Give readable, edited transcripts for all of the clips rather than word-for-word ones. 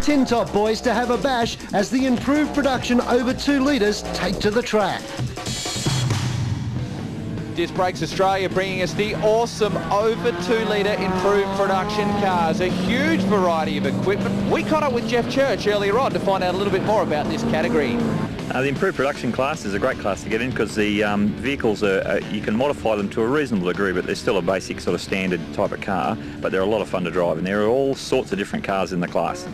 Tin Top boys to have a bash as the improved production over 2 litres take to the track. Disc Brakes Australia bringing us the awesome over 2 litre improved production cars. A huge variety of equipment. We caught up with Jeff Church earlier on to find out a little bit more about this category. The improved production class is a great class to get in because the vehicles are, you can modify them to a reasonable degree, but they're still a basic sort of standard type of car, but they're a lot of fun to drive, and there are all sorts of different cars in the class.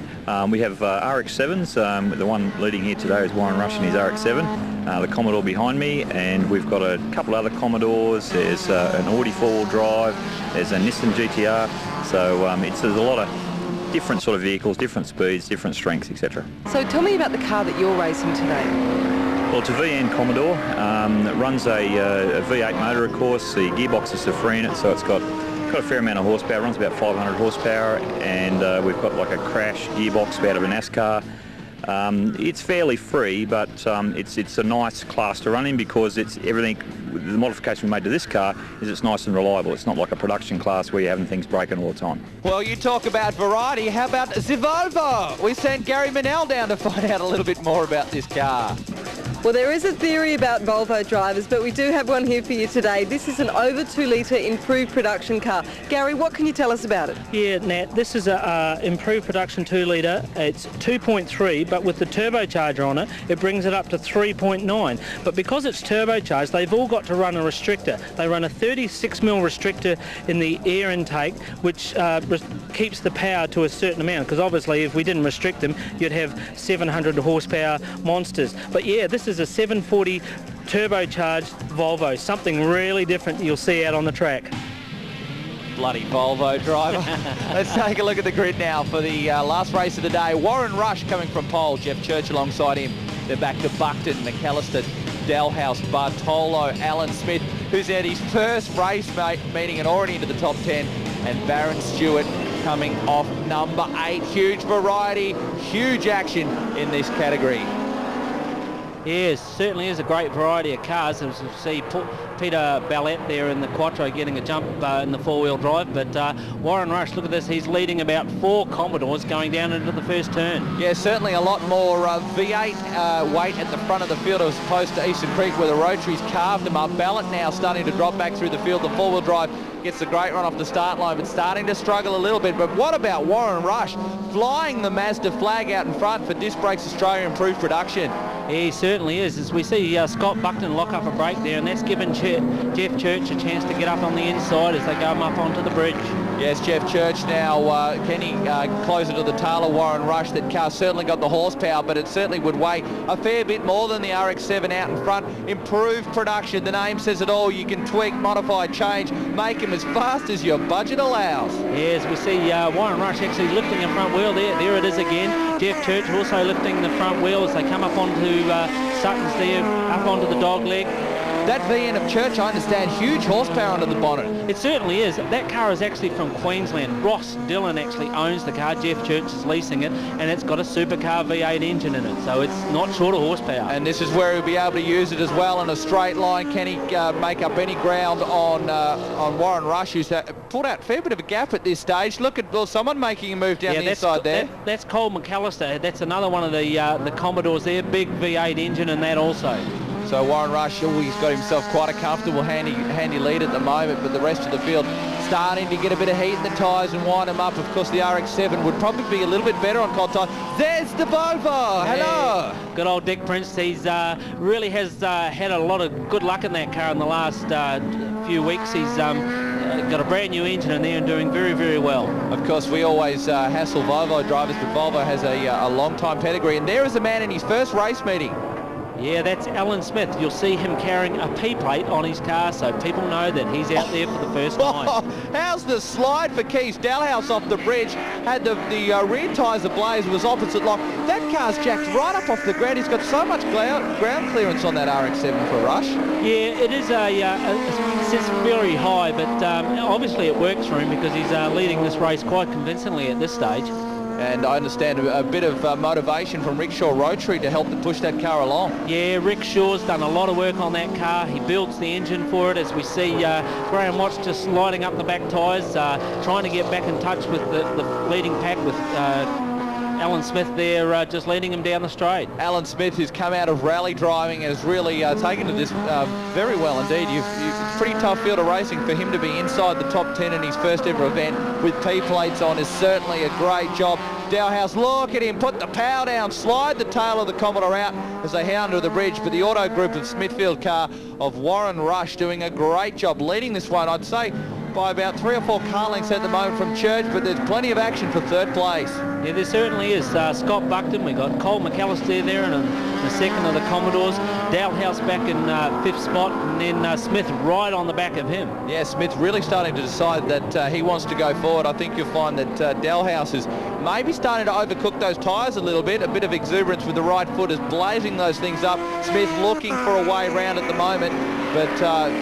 We have RX-7s, the one leading here today is Warren Rush in his RX-7, the Commodore behind me, and we've got a couple other Commodores, there's an Audi 4-wheel drive, there's a Nissan GTR, so there's a lot of different sort of vehicles, different speeds, different strengths, etc. So tell me about the car that you're racing today. Well, it's a VN Commodore. It runs a V8 motor, of course. The gearbox is free in it, so it's got a fair amount of horsepower. It runs about 500 horsepower, and we've got like a crash gearbox out of a NASCAR. It's fairly free, but it's a nice class to run in because it's everything. The modification we made to this car is it's nice and reliable. It's not like a production class where you're having things breaking all the time. Well, you talk about variety. How about the Volvo? We sent Gary Manel down to find out a little bit more about this car. Well, there is a theory about Volvo drivers, but we do have one here for you today. This is an over 2 litre improved production car. Gary, what can you tell us about it? Yeah, Nat, this is a improved production 2 litre. It's 2.3, but with the turbocharger on it, it brings it up to 3.9. But because it's turbocharged, they've all got to run a restrictor. They run a 36mm restrictor in the air intake, which keeps the power to a certain amount, because obviously if we didn't restrict them, you'd have 700 horsepower monsters. But yeah, this is a 740 turbocharged Volvo, something really different you'll see out on the track. Bloody Volvo driver. Let's take a look at the grid now for the last race of the day. Warren Rush coming from pole, Jeff Church alongside him. They're back to Bucton, Mcalister, Delhaas, Bartolo, Alan Smith, who's had his first race meeting and already into the top 10, and Barren Stewart coming off number 8. Huge variety, huge action in this category. Yes, certainly is a great variety of cars. As you see Peter Ballett there in the Quattro getting a jump in the 4-wheel drive, but Warren Rush, look at this, he's leading about 4 Commodores going down into the first turn. Yeah, certainly a lot more V8 weight at the front of the field as opposed to Eastern Creek where the Rotaries carved them up. Ballett now starting to drop back through the field. The 4-wheel drive gets a great run off the start line, but starting to struggle a little bit. But what about Warren Rush flying the Mazda flag out in front for Disc Brakes Australia improved production? He certainly is. As we see Scott Bucton lock up a break there, and that's given Jeff Church a chance to get up on the inside as they go up onto the bridge. Yes, Jeff Church now, Kenny closer to the tail of Warren Rush. That car certainly got the horsepower, but it certainly would weigh a fair bit more than the RX-7 out in front. Improved production, the name says it all. You can tweak, modify, change, make them as fast as your budget allows. Yes, we see Warren Rush actually lifting a front wheel there. There it is again. Jeff Church also lifting the front wheel as they come up onto Sutton's there, up onto the dog leg. That VN of Church, I understand, huge horsepower under the bonnet. It certainly is. That car is actually from Queensland. Ross Dillon actually owns the car. Jeff Church is leasing it, and it's got a supercar V8 engine in it, so it's not short of horsepower. And this is where he'll be able to use it as well in a straight line. Can he make up any ground on Warren Rush, who's pulled out a fair bit of a gap at this stage? Look at someone making a move down the inside there. That's Colin Mcalister. That's another one of the Commodores there. Big V8 engine in that also. So Warren Rush, he's got himself quite a comfortable handy lead at the moment, but the rest of the field starting to get a bit of heat in the tyres and wind them up. Of course, the RX-7 would probably be a little bit better on cold tyres. There's the Volvo. Hello. Good old Dick Prince. He's really has had a lot of good luck in that car in the last few weeks. He's got a brand new engine in there and doing very, very well. Of course, we always hassle Volvo drivers, but Volvo has a long time pedigree. And there is a man in his first race meeting. Yeah, that's Alan Smith. You'll see him carrying a P-plate on his car, so people know that he's out there for the first time. How's the slide for Kees? Delhaas off the bridge, had the rear tyres ablaze, was opposite lock. That car's jacked right up off the ground. He's got so much ground clearance on that RX-7 for Rush. Yeah, it is it sits very high, but obviously it works for him because he's leading this race quite convincingly at this stage. And I understand a bit of motivation from Rickshaw Rotary to help them push that car along. Yeah, Rickshaw's done a lot of work on that car. He builds the engine for it, as we see Graeme Watts just lighting up the back tyres, trying to get back in touch with the leading pack with Alan Smith there just leading him down the straight. Alan Smith, who's come out of rally driving, has really taken to this very well indeed. It's a pretty tough field of racing. For him to be inside the top 10 in his first ever event with P plates on is certainly a great job. Delhaas, look at him, put the power down, slide the tail of the Commodore out as they head under the bridge. But the auto group of Smithfield car of Warren Rush doing a great job leading this one, I'd say, by about 3 or 4 car lengths at the moment from Church, but there's plenty of action for third place. Yeah, there certainly is. Scott Bucton, we got Colin Mcalister there and the second of the Commodores. Delhaas back in 5th spot, and then Smith right on the back of him. Yeah, Smith really starting to decide that he wants to go forward. I think you'll find that Delhaas is maybe starting to overcook those tyres a little bit. A bit of exuberance with the right foot is blazing those things up. Smith looking for a way round at the moment, but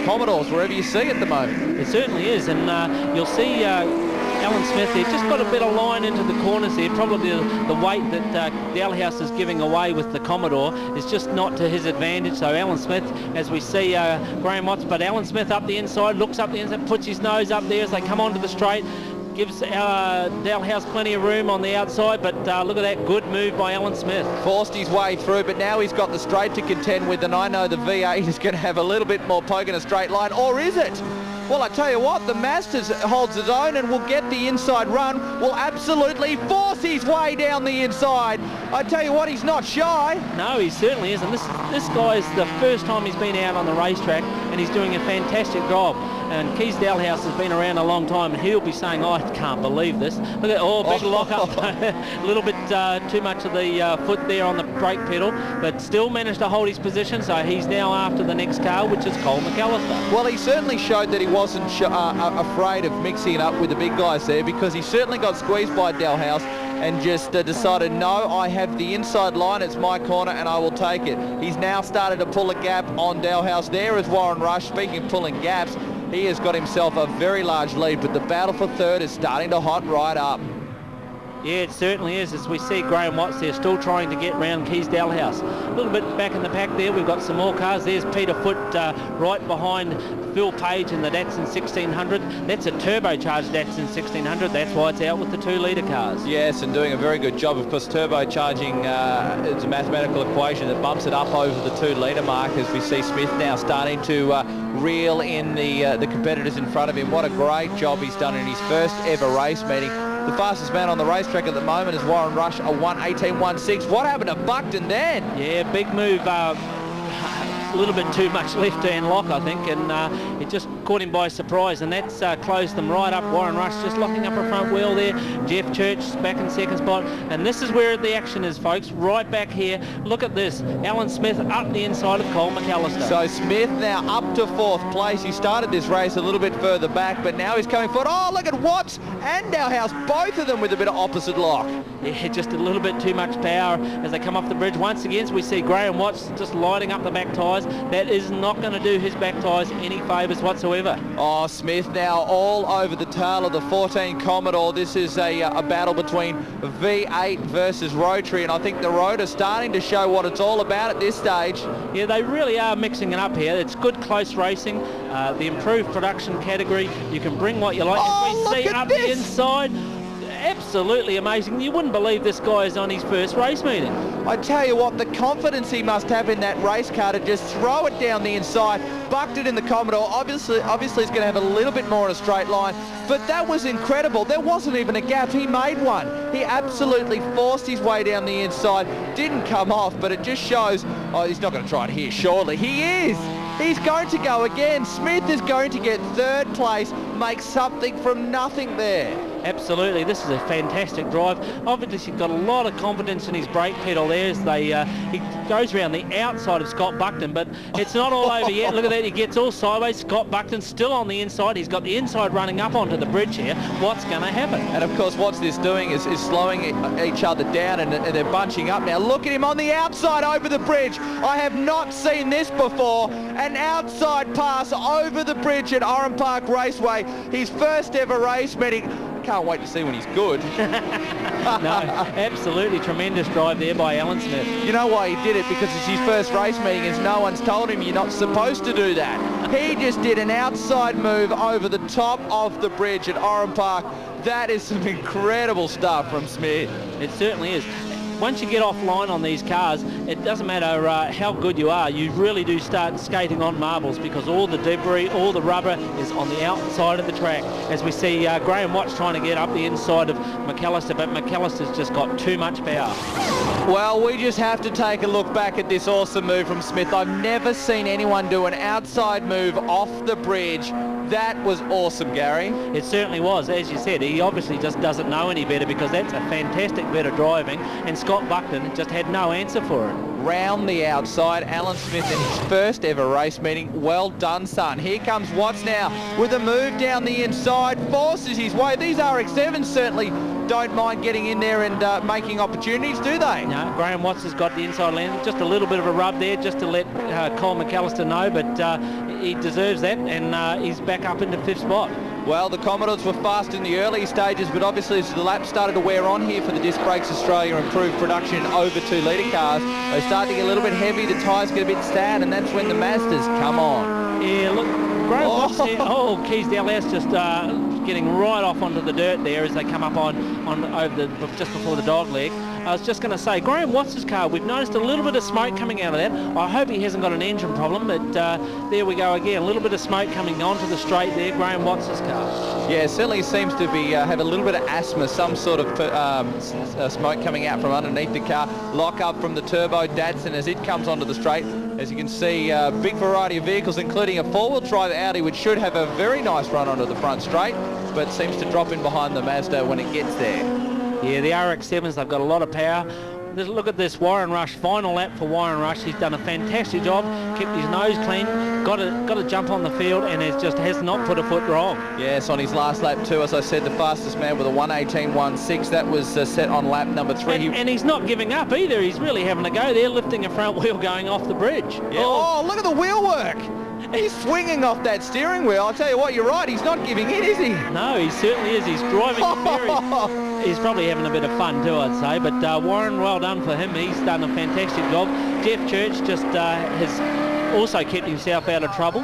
Commodores wherever you see at the moment. It certainly is, and you'll see Alan Smith there just got a bit of line into the corners there. Probably the weight that Delhaas is giving away with the Commodore is just not to his advantage. So Alan Smith, as we see Graeme Watts, but Alan Smith up the inside, looks up the inside, puts his nose up there as they come onto the straight. Gives Delhaas plenty of room on the outside, but look at that good move by Alan Smith. Forced his way through, but now he's got the straight to contend with, and I know the V8 is going to have a little bit more poke in a straight line, or is it? Well, I tell you what, the Masters holds its own and will get the inside run, will absolutely force his way down the inside. I tell you what, he's not shy. No, he certainly isn't. This guy is the first time he's been out on the racetrack, and he's doing a fantastic job. And Kees Delhaas has been around a long time, and he'll be saying, I can't believe this. Look at, big lock up. A little bit too much of the foot there on the brake pedal, but still managed to hold his position, so he's now after the next car, which is Colin Mcalister. Well, he certainly showed that he wasn't afraid of mixing it up with the big guys there, because he certainly got squeezed by Delhaas and just decided, no, I have the inside line, it's my corner, and I will take it. He's now started to pull a gap on Delhaas. There is Warren Rush. Speaking of pulling gaps, he has got himself a very large lead, but the battle for third is starting to hot right up. Yeah, it certainly is, as we see Graeme Watts there still trying to get round Kees Delhaas. A little bit back in the pack there, we've got some more cars. There's Peter Foote right behind Phil Page in the Datsun 1600. That's a turbocharged Datsun 1600, that's why it's out with the 2-litre cars. Yes, and doing a very good job. Of course, turbocharging, it's a mathematical equation that bumps it up over the 2-litre mark, as we see Smith now starting to reel in the competitors in front of him. What a great job he's done in his first ever race meeting. The fastest man on the racetrack at the moment is Warren Rush, a 1:18.16. What happened to Bucton then? Yeah, big move. A little bit too much left-hand lock, I think, and it just caught him by surprise, and that's closed them right up. Warren Rush just locking up a front wheel there. Jeff Church back in second spot, and this is where the action is, folks, right back here. Look at this. Alan Smith up the inside of Colin Mcalister. So Smith now up to 4th place. He started this race a little bit further back, but now he's coming forward. Oh, look at Watts and Delhaas, both of them with a bit of opposite lock. Yeah, just a little bit too much power as they come off the bridge. Once again, we see Graeme Watts just lighting up the back tyres. That is not going to do his back tyres any favours whatsoever. Oh, Smith now all over the tail of the 14 Commodore. This is a battle between V8 versus rotary, and I think the rotor starting to show what it's all about at this stage. Yeah, they really are mixing it up here. It's good close racing. The improved production category, you can bring what you like. Oh, As we see look at up this. the inside, absolutely amazing. You wouldn't believe this guy is on his first race meeting. I tell you what, the confidence he must have in that race car to just throw it down the inside. Bucton in the Commodore, obviously he's going to have a little bit more in a straight line, but that was incredible. There wasn't even a gap. He made one. He absolutely forced his way down the inside. Didn't come off, but it just shows, oh, he's not going to try it here, surely. He is. He's going to go again. Smith is going to get 3rd place, make something from nothing there. Absolutely, this is a fantastic drive. Obviously, he's got a lot of confidence in his brake pedal there as he goes around the outside of Scott Bucton, but it's not all over yet. Look at that, he gets all sideways. Scott Bucton still on the inside. He's got the inside running up onto the bridge here. What's going to happen? And of course, what's this doing is slowing each other down, and they're bunching up now. Look at him on the outside over the bridge. I have not seen this before. An outside pass over the bridge at Oran Park Raceway. His first ever race meeting. Can't wait to see when he's good. No, absolutely tremendous drive there by Alan Smith. You know why he did it? Because it's his first race meeting, as no one's told him you're not supposed to do that. He just did an outside move over the top of the bridge at Oran Park. That is some incredible stuff from Smith. It certainly is. Once you get offline on these cars, it doesn't matter how good you are, you really do start skating on marbles because all the debris, all the rubber is on the outside of the track. As we see Graeme Watts trying to get up the inside of Mcalister, but Mcalister's just got too much power. Well, we just have to take a look back at this awesome move from Smith. I've never seen anyone do an outside move off the bridge. That was awesome, Gary. It certainly was. As you said, he obviously just doesn't know any better because that's a fantastic bit of driving, and Scott Bucton just had no answer for it. Round the outside, Alan Smith in his first ever race meeting. Well done, son. Here comes Watts now with a move down the inside, forces his way. These RX-7s certainly don't mind getting in there and making opportunities, do they? No, Graeme Watts has got the inside landing. Just a little bit of a rub there just to let Colin Mcalister know, but he deserves that, and he's back up into 5th spot. Well, the Commodores were fast in the early stages, but obviously as the laps started to wear on here for the Disc Brakes Australia improved production over 2 litre cars, they start to get a little bit heavy, the tyres get a bit sad, and that's when the Mazdas come on. Yeah, look, Graeme Watts there. Oh, Kees Delhaas just getting right off onto the dirt there as they come up on over the just before the dog leg. I was just going to say, Graeme Watts' car, we've noticed a little bit of smoke coming out of that. I hope he hasn't got an engine problem, but there we go again. A little bit of smoke coming onto the straight there, Graeme Watts' car. Yeah, certainly seems to be have a little bit of asthma, some sort of smoke coming out from underneath the car. Lock up from the turbo Datsun as it comes onto the straight. As you can see, a big variety of vehicles, including a 4-wheel drive Audi, which should have a very nice run onto the front straight, but seems to drop in behind the Mazda when it gets there. Yeah, the RX-7s, they've got a lot of power. Look at this Warren Rush, final lap for Warren Rush. He's done a fantastic job, kept his nose clean, got a jump on the field, and has not put a foot wrong. Yes, on his last lap too, as I said, the fastest man with a 1:18.16. That was set on lap number 3. And he's not giving up either. He's really having a go there, lifting a front wheel going off the bridge. Yeah. Oh, look at the wheel work. He's swinging off that steering wheel. I'll tell you what, you're right. He's not giving in, is he? No, he certainly is. He's driving very... He's probably having a bit of fun too, I'd say. But Warren, well done for him. He's done a fantastic job. Jeff Church just has also kept himself out of trouble.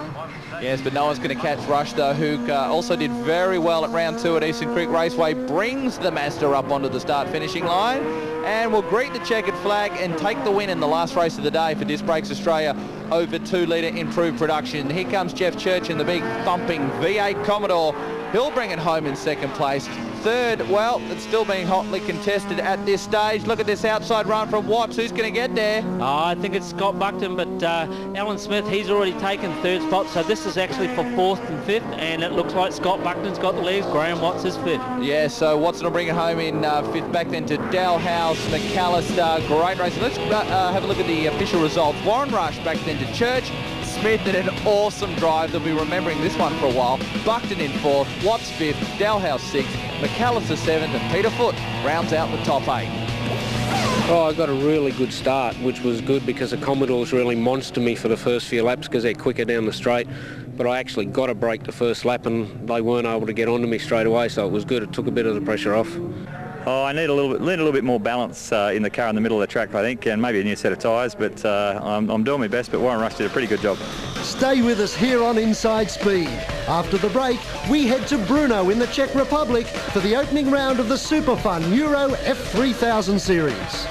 Yes, but no one's going to catch Rush, though, who also did very well at round 2 at Eastern Creek Raceway. Brings the Mazda up onto the start-finishing line and will greet the checkered flag and take the win in the last race of the day for Disc Brakes Australia over 2 litre improved production. Here comes Jeff Church in the big thumping V8 Commodore. He'll bring it home in 2nd place. 3rd, well, it's still being hotly contested at this stage. Look at this outside run from Watts. Who's going to get there? Oh, I think it's Scott Bucton, but Alan Smith, he's already taken 3rd spot, so this is actually for 4th and 5th, and it looks like Scott Bucton's got the legs. Graeme Watts is 5th. Yeah, so Watson will bring it home in 5th. Back then to Delhaas, Mcalister. Great racing. Let's have a look at the official results. Warren Rush back then to Church. Smith did an awesome drive. They'll be remembering this one for a while. Bucton in 4th, Watts 5th, Delhaas 6th, Mcalister 7th, and Peter Foote rounds out the top 8. Oh, I got a really good start, which was good because the Commodores really monstered me for the first few laps because they're quicker down the straight. But I actually got a break the first lap and they weren't able to get onto me straight away, so it was good. It took a bit of the pressure off. Oh, I need a little bit more balance in the car in the middle of the track, I think, and maybe a new set of tyres, but I'm doing my best, but Warren Rush did a pretty good job. Stay with us here on Inside Speed. After the break, we head to Brno in the Czech Republic for the opening round of the super fun Euro F3000 series.